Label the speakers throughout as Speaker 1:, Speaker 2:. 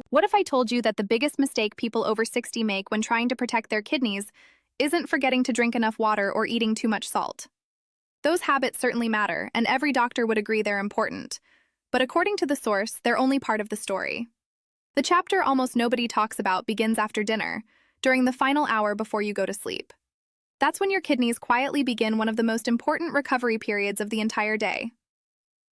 Speaker 1: What if I told you that the biggest mistake people over 60 make when trying to protect their kidneys isn't forgetting to drink enough water or eating too much salt? Those habits certainly matter, and every doctor would agree they're important. But according to the source, they're only part of the story. The chapter almost nobody talks about begins after dinner, during the final hour before you go to sleep. That's when your kidneys quietly begin one of the most important recovery periods of the entire day.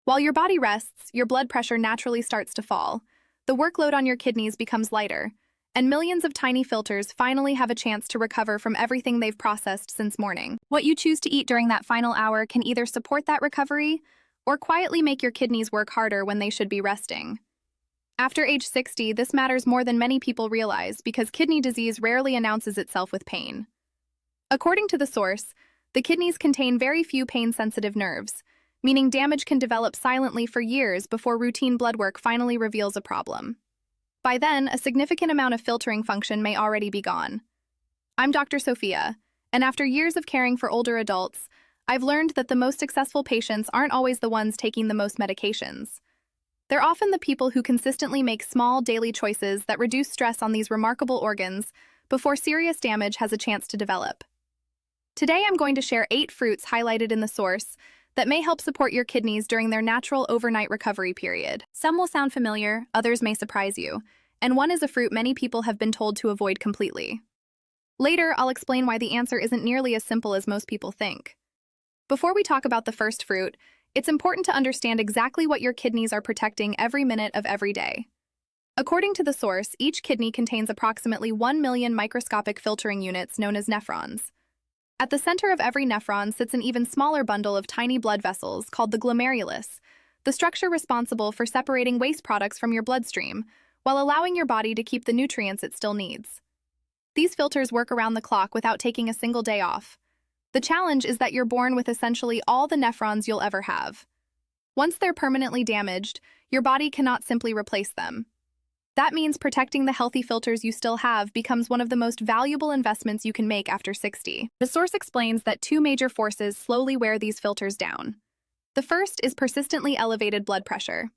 Speaker 1: While your body rests, your blood pressure naturally starts to fall. The workload on your kidneys becomes lighter, and millions of tiny filters finally have a chance to recover from everything they've processed since morning. What you choose to eat during that final hour can either support that recovery or quietly make your kidneys work harder when they should be resting. After age 60, this matters more than many people realize because kidney disease rarely announces itself with pain. According to the source, the kidneys contain very few pain-sensitive nerves, meaning damage can develop silently for years before routine blood work finally reveals a problem. By then, a significant amount of filtering function may already be gone. I'm Dr. Sofia, and after years of caring for older adults, I've learned that the most successful patients aren't always the ones taking the most medications. They're often the people who consistently make small daily choices that reduce stress on these remarkable organs before serious damage has a chance to develop. Today I'm going to share 8 fruits highlighted in the source that may help support your kidneys during their natural overnight recovery period. Some will sound familiar, others may surprise you, and one is a fruit many people have been told to avoid completely. Later, I'll explain why the answer isn't nearly as simple as most people think. Before we talk about the first fruit, it's important to understand exactly what your kidneys are protecting every minute of every day. According to the source, each kidney contains approximately 1 million microscopic filtering units known as nephrons. At the center of every nephron sits an even smaller bundle of tiny blood vessels called the glomerulus, the structure responsible for separating waste products from your bloodstream, while allowing your body to keep the nutrients it still needs. These filters work around the clock without taking a single day off. The challenge is that you're born with essentially all the nephrons you'll ever have. Once they're permanently damaged, your body cannot simply replace them. That means protecting the healthy filters you still have becomes one of the most valuable investments you can make after 60. The source explains that 2 major forces slowly wear these filters down. The first is persistently elevated blood pressure.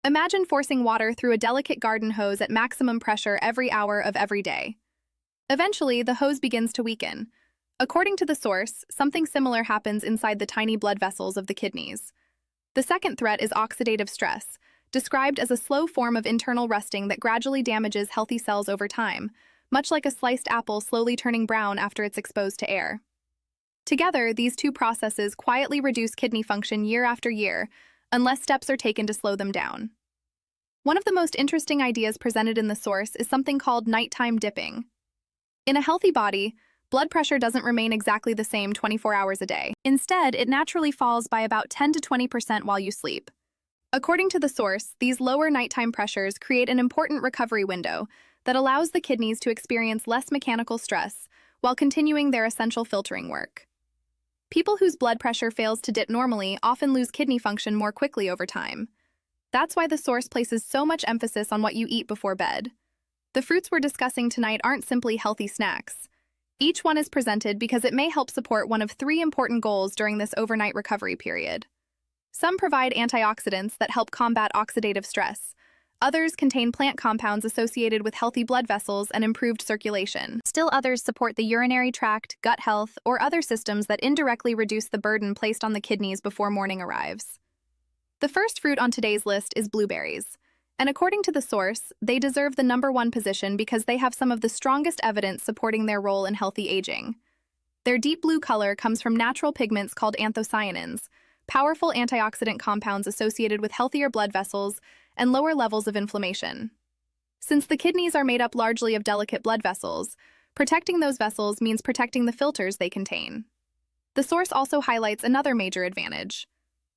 Speaker 1: Imagine forcing water through a delicate garden hose at maximum pressure every hour of every day. Eventually, the hose begins to weaken. According to the source, something similar happens inside the tiny blood vessels of the kidneys. The second threat is oxidative stress, described as a slow form of internal rusting that gradually damages healthy cells over time, much like a sliced apple slowly turning brown after it's exposed to air. Together, these 2 processes quietly reduce kidney function year after year, unless steps are taken to slow them down. One of the most interesting ideas presented in the source is something called nighttime dipping. In a healthy body, blood pressure doesn't remain exactly the same 24 hours a day. Instead, it naturally falls by about 10 to 20% while you sleep. According to the source, these lower nighttime pressures create an important recovery window that allows the kidneys to experience less mechanical stress while continuing their essential filtering work. People whose blood pressure fails to dip normally often lose kidney function more quickly over time. That's why the source places so much emphasis on what you eat before bed. The fruits we're discussing tonight aren't simply healthy snacks. Each one is presented because it may help support one of 3 important goals during this overnight recovery period. Some provide antioxidants that help combat oxidative stress. Others contain plant compounds associated with healthy blood vessels and improved circulation. Still others support the urinary tract, gut health, or other systems that indirectly reduce the burden placed on the kidneys before morning arrives. The first fruit on today's list is blueberries. And according to the source, they deserve the #1 position because they have some of the strongest evidence supporting their role in healthy aging. Their deep blue color comes from natural pigments called anthocyanins, powerful antioxidant compounds associated with healthier blood vessels and lower levels of inflammation. Since the kidneys are made up largely of delicate blood vessels, protecting those vessels means protecting the filters they contain. The source also highlights another major advantage.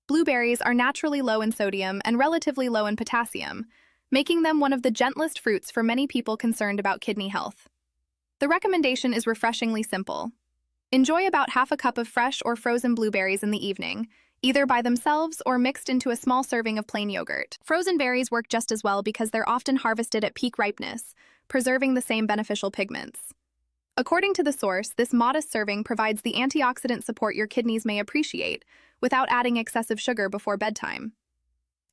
Speaker 1: Blueberries are naturally low in sodium and relatively low in potassium, making them one of the gentlest fruits for many people concerned about kidney health. The recommendation is refreshingly simple. Enjoy about half a cup of fresh or frozen blueberries in the evening, either by themselves or mixed into a small serving of plain yogurt. Frozen berries work just as well because they're often harvested at peak ripeness, preserving the same beneficial pigments. According to the source, this modest serving provides the antioxidant support your kidneys may appreciate, without adding excessive sugar before bedtime.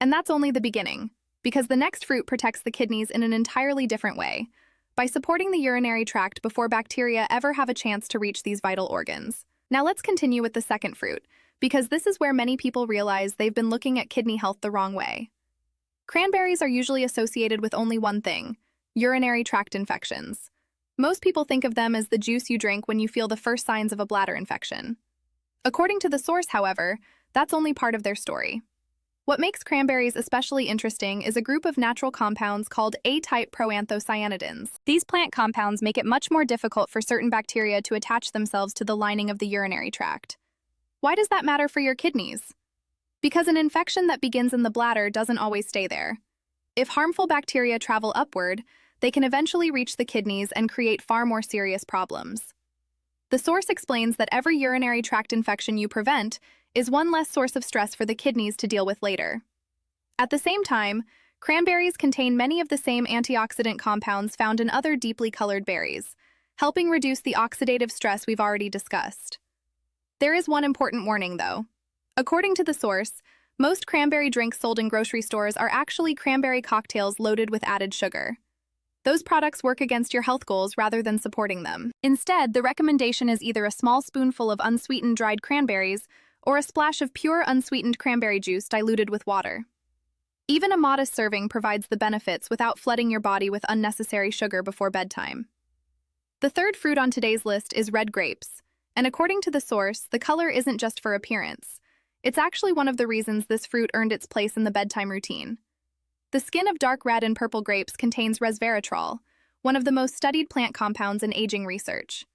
Speaker 1: And that's only the beginning. because the next fruit protects the kidneys in an entirely different way, by supporting the urinary tract before bacteria ever have a chance to reach these vital organs. Now let's continue with the second fruit, because this is where many people realize they've been looking at kidney health the wrong way. Cranberries are usually associated with only one thing: urinary tract infections. Most people think of them as the juice you drink when you feel the first signs of a bladder infection. According to the source, however, that's only part of their story. What makes cranberries especially interesting is a group of natural compounds called A-type proanthocyanidins. These plant compounds make it much more difficult for certain bacteria to attach themselves to the lining of the urinary tract. Why does that matter for your kidneys? Because an infection that begins in the bladder doesn't always stay there. If harmful bacteria travel upward, they can eventually reach the kidneys and create far more serious problems. The source explains that every urinary tract infection you prevent is one less source of stress for the kidneys to deal with later. At the same time, cranberries contain many of the same antioxidant compounds found in other deeply colored berries, helping reduce the oxidative stress we've already discussed. There is one important warning, though. According to the source, most cranberry drinks sold in grocery stores are actually cranberry cocktails loaded with added sugar. Those products work against your health goals rather than supporting them. Instead, the recommendation is either a small spoonful of unsweetened dried cranberries or a splash of pure unsweetened cranberry juice diluted with water. Even a modest serving provides the benefits without flooding your body with unnecessary sugar before bedtime. The third fruit on today's list is red grapes, and according to the source, the color isn't just for appearance. It's actually one of the reasons this fruit earned its place in the bedtime routine. The skin of dark red and purple grapes contains resveratrol, one of the most studied plant compounds in aging research.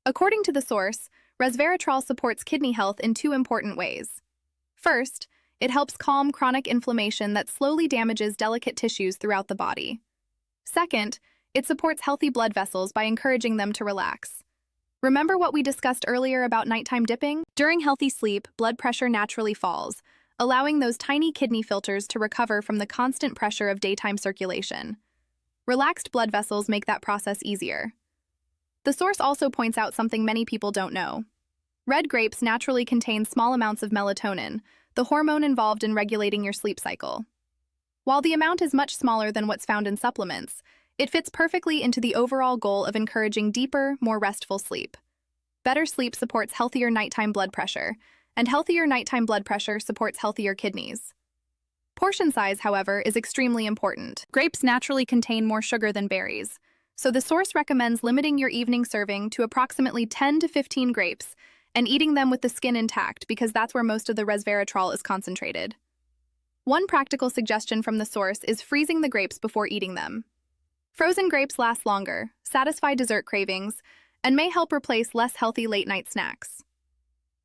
Speaker 1: According to the source, resveratrol supports kidney health in two important ways. First, it helps calm chronic inflammation that slowly damages delicate tissues throughout the body. Second, it supports healthy blood vessels by encouraging them to relax. Remember what we discussed earlier about nighttime dipping? During healthy sleep, blood pressure naturally falls, allowing those tiny kidney filters to recover from the constant pressure of daytime circulation. Relaxed blood vessels make that process easier. The source also points out something many people don't know. Red grapes naturally contain small amounts of melatonin, the hormone involved in regulating your sleep cycle. While the amount is much smaller than what's found in supplements, it fits perfectly into the overall goal of encouraging deeper, more restful sleep. Better sleep supports healthier nighttime blood pressure, and healthier nighttime blood pressure supports healthier kidneys. Portion size, however, is extremely important. Grapes naturally contain more sugar than berries, so the source recommends limiting your evening serving to approximately 10 to 15 grapes and eating them with the skin intact because that's where most of the resveratrol is concentrated. One practical suggestion from the source is freezing the grapes before eating them. Frozen grapes last longer, satisfy dessert cravings, and may help replace less healthy late-night snacks.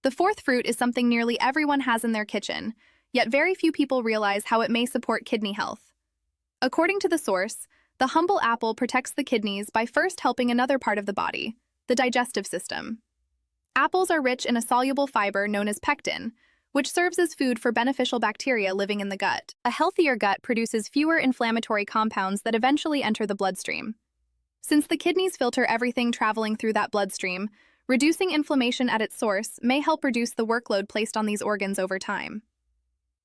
Speaker 1: The fourth fruit is something nearly everyone has in their kitchen, yet very few people realize how it may support kidney health. According to the source, the humble apple protects the kidneys by first helping another part of the body, the digestive system. Apples are rich in a soluble fiber known as pectin, which serves as food for beneficial bacteria living in the gut. A healthier gut produces fewer inflammatory compounds that eventually enter the bloodstream. Since the kidneys filter everything traveling through that bloodstream, reducing inflammation at its source may help reduce the workload placed on these organs over time.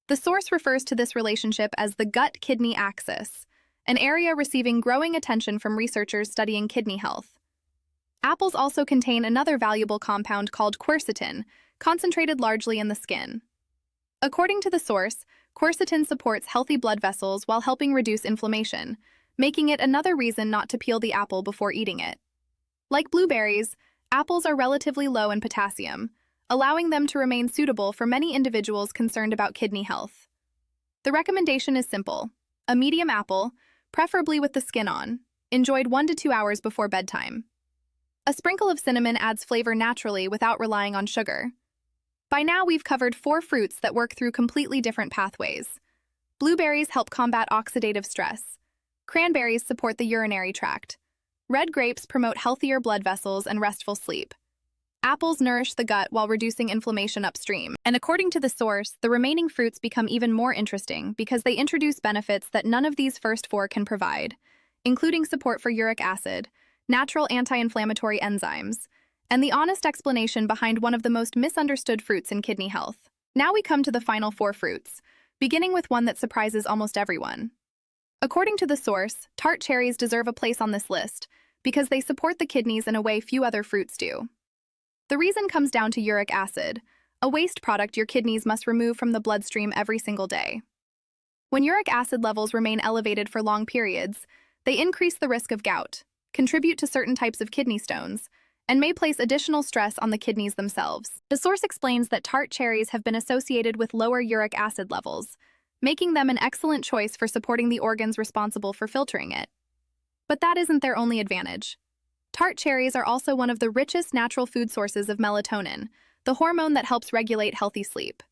Speaker 1: The source refers to this relationship as the gut-kidney axis, an area receiving growing attention from researchers studying kidney health. Apples also contain another valuable compound called quercetin, concentrated largely in the skin. According to the source, quercetin supports healthy blood vessels while helping reduce inflammation, making it another reason not to peel the apple before eating it. Like blueberries, apples are relatively low in potassium, allowing them to remain suitable for many individuals concerned about kidney health. The recommendation is simple: a medium apple, preferably with the skin on, enjoyed 1 to 2 hours before bedtime. A sprinkle of cinnamon adds flavor naturally without relying on sugar. By now, we've covered 4 fruits that work through completely different pathways. Blueberries help combat oxidative stress. Cranberries support the urinary tract. Red grapes promote healthier blood vessels and restful sleep. Apples nourish the gut while reducing inflammation upstream. And according to the source, the remaining fruits become even more interesting because they introduce benefits that none of these first 4 can provide, including support for uric acid, natural anti-inflammatory enzymes, and the honest explanation behind one of the most misunderstood fruits in kidney health. Now we come to the final 4 fruits, beginning with one that surprises almost everyone: According to the source, tart cherries deserve a place on this list because they support the kidneys in a way few other fruits do. The reason comes down to uric acid, a waste product your kidneys must remove from the bloodstream every single day. When uric acid levels remain elevated for long periods, they increase the risk of gout, contribute to certain types of kidney stones, and may place additional stress on the kidneys themselves. The source explains that tart cherries have been associated with lower uric acid levels, making them an excellent choice for supporting the organs responsible for filtering it. But that isn't their only advantage. Tart cherries are also one of the richest natural food sources of melatonin, the hormone that helps regulate healthy sleep.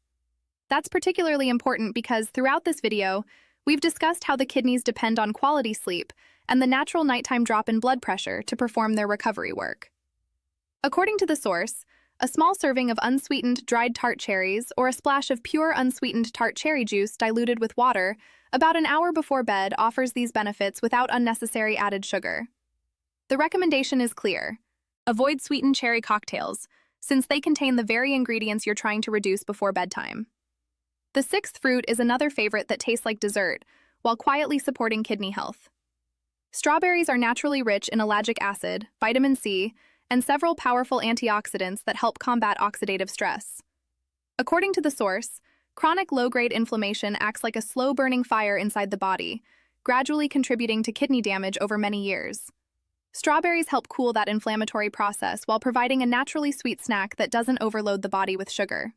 Speaker 1: That's particularly important because throughout this video, we've discussed how the kidneys depend on quality sleep and the natural nighttime drop in blood pressure to perform their recovery work. According to the source, a small serving of unsweetened dried tart cherries or a splash of pure unsweetened tart cherry juice diluted with water about an hour before bed offers these benefits without unnecessary added sugar. The recommendation is clear. Avoid sweetened cherry cocktails, since they contain the very ingredients you're trying to reduce before bedtime. The sixth fruit is another favorite that tastes like dessert, while quietly supporting kidney health. Strawberries are naturally rich in ellagic acid, vitamin C, and several powerful antioxidants that help combat oxidative stress. According to the source, chronic low-grade inflammation acts like a slow-burning fire inside the body, gradually contributing to kidney damage over many years. Strawberries help cool that inflammatory process while providing a naturally sweet snack that doesn't overload the body with sugar.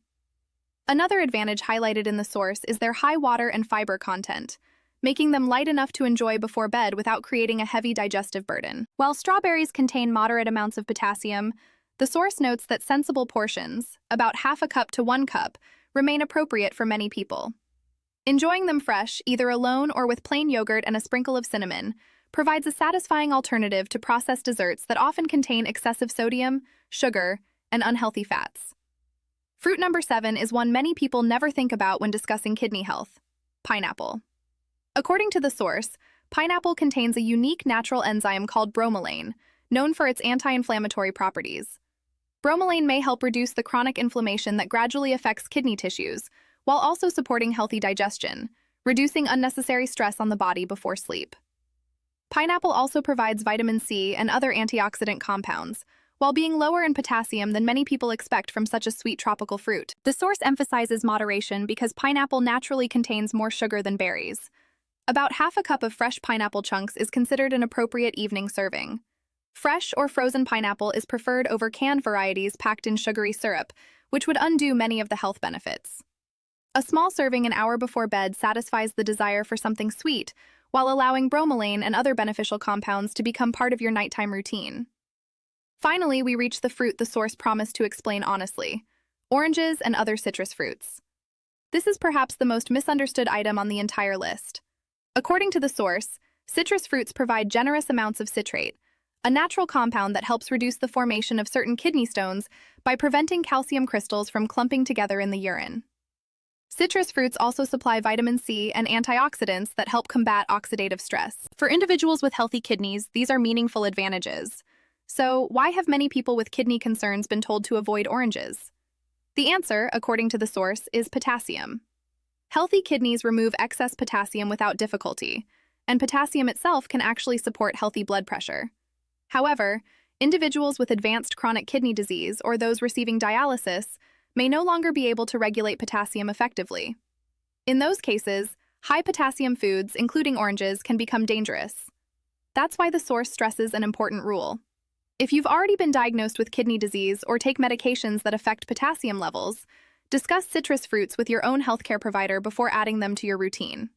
Speaker 1: Another advantage highlighted in the source is their high water and fiber content, making them light enough to enjoy before bed without creating a heavy digestive burden. While strawberries contain moderate amounts of potassium, the source notes that sensible portions, about half a cup to 1 cup, remain appropriate for many people. Enjoying them fresh, either alone or with plain yogurt and a sprinkle of cinnamon, provides a satisfying alternative to processed desserts that often contain excessive sodium, sugar, and unhealthy fats. Fruit number 7 is one many people never think about when discussing kidney health: pineapple. According to the source, pineapple contains a unique natural enzyme called bromelain, known for its anti-inflammatory properties. Bromelain may help reduce the chronic inflammation that gradually affects kidney tissues, while also supporting healthy digestion, reducing unnecessary stress on the body before sleep. Pineapple also provides vitamin C and other antioxidant compounds, while being lower in potassium than many people expect from such a sweet tropical fruit. The source emphasizes moderation because pineapple naturally contains more sugar than berries. About half a cup of fresh pineapple chunks is considered an appropriate evening serving. Fresh or frozen pineapple is preferred over canned varieties packed in sugary syrup, which would undo many of the health benefits. A small serving an hour before bed satisfies the desire for something sweet, while allowing bromelain and other beneficial compounds to become part of your nighttime routine. Finally, we reach the fruit the source promised to explain honestly: oranges and other citrus fruits. This is perhaps the most misunderstood item on the entire list. According to the source, citrus fruits provide generous amounts of citrate, a natural compound that helps reduce the formation of certain kidney stones by preventing calcium crystals from clumping together in the urine. Citrus fruits also supply vitamin C and antioxidants that help combat oxidative stress. For individuals with healthy kidneys, these are meaningful advantages. So, why have many people with kidney concerns been told to avoid oranges? The answer, according to the source, is potassium. Healthy kidneys remove excess potassium without difficulty, and potassium itself can actually support healthy blood pressure. However, individuals with advanced chronic kidney disease or those receiving dialysis may no longer be able to regulate potassium effectively. In those cases, high potassium foods, including oranges, can become dangerous. That's why the source stresses an important rule. If you've already been diagnosed with kidney disease or take medications that affect potassium levels, discuss citrus fruits with your own healthcare provider before adding them to your routine.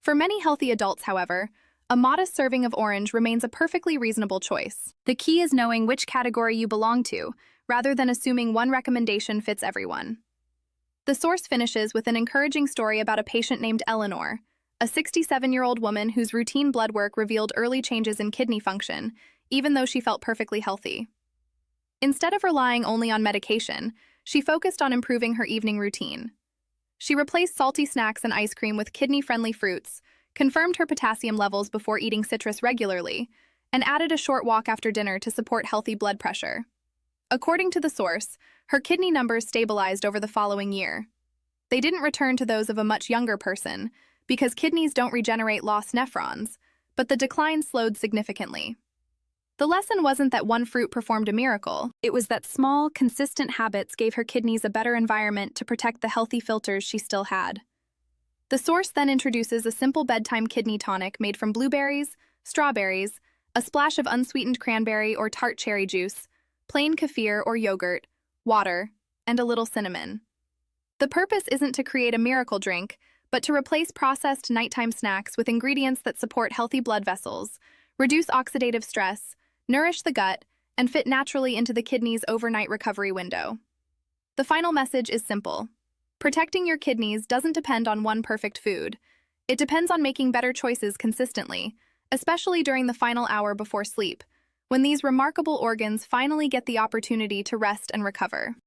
Speaker 1: For many healthy adults, however, a modest serving of orange remains a perfectly reasonable choice. The key is knowing which category you belong to, rather than assuming one recommendation fits everyone. The source finishes with an encouraging story about a patient named Eleanor, a 67-year-old woman whose routine blood work revealed early changes in kidney function, even though she felt perfectly healthy. Instead of relying only on medication, she focused on improving her evening routine. She replaced salty snacks and ice cream with kidney-friendly fruits, confirmed her potassium levels before eating citrus regularly, and added a short walk after dinner to support healthy blood pressure. According to the source, her kidney numbers stabilized over the following year. They didn't return to those of a much younger person, because kidneys don't regenerate lost nephrons, but the decline slowed significantly. The lesson wasn't that one fruit performed a miracle. It was that small, consistent habits gave her kidneys a better environment to protect the healthy filters she still had. The source then introduces a simple bedtime kidney tonic made from blueberries, strawberries, a splash of unsweetened cranberry or tart cherry juice, plain kefir or yogurt, water, and a little cinnamon. The purpose isn't to create a miracle drink, but to replace processed nighttime snacks with ingredients that support healthy blood vessels, reduce oxidative stress, nourish the gut, and fit naturally into the kidney's overnight recovery window. The final message is simple. Protecting your kidneys doesn't depend on one perfect food. It depends on making better choices consistently, especially during the final hour before sleep, when these remarkable organs finally get the opportunity to rest and recover.